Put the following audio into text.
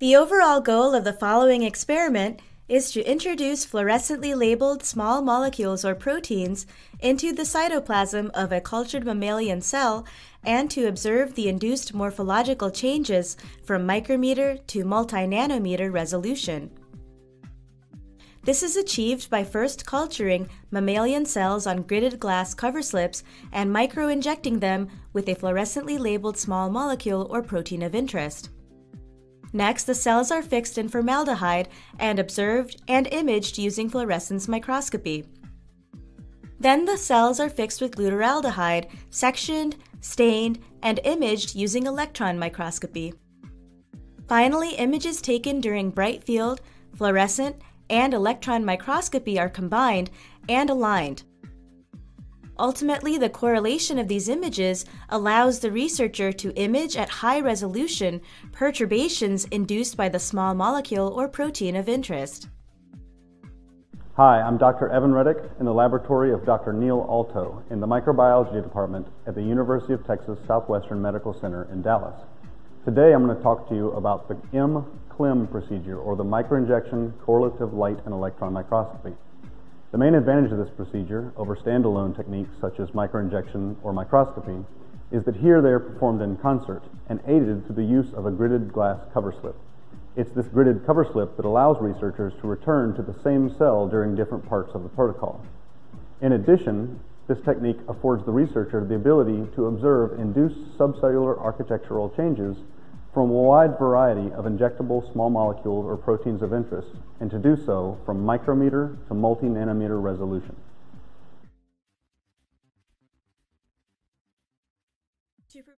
The overall goal of the following experiment is to introduce fluorescently labeled small molecules or proteins into the cytoplasm of a cultured mammalian cell and to observe the induced morphological changes from micrometer to multi-nanometer resolution. This is achieved by first culturing mammalian cells on gridded glass cover slips and microinjecting them with a fluorescently labeled small molecule or protein of interest. Next, the cells are fixed in formaldehyde and observed and imaged using fluorescence microscopy. Then the cells are fixed with glutaraldehyde, sectioned, stained, and imaged using electron microscopy. Finally, images taken during bright field, fluorescent, and electron microscopy are combined and aligned. Ultimately, the correlation of these images allows the researcher to image at high resolution perturbations induced by the small molecule or protein of interest. Hi, I'm Dr. Evan Reddick in the laboratory of Dr. Neal Alto in the Microbiology department at the University of Texas Southwestern Medical Center in Dallas. Today I'm going to talk to you about the CLEM procedure, or the microinjection correlative light and electron microscopy. The main advantage of this procedure over standalone techniques such as microinjection or microscopy is that here they are performed in concert and aided through the use of a gridded glass cover slip. It's this gridded cover slip that allows researchers to return to the same cell during different parts of the protocol. In addition, this technique affords the researcher the ability to observe induced subcellular architectural changes from a wide variety of injectable small molecules or proteins of interest, and to do so from micrometer to multi-nanometer resolution.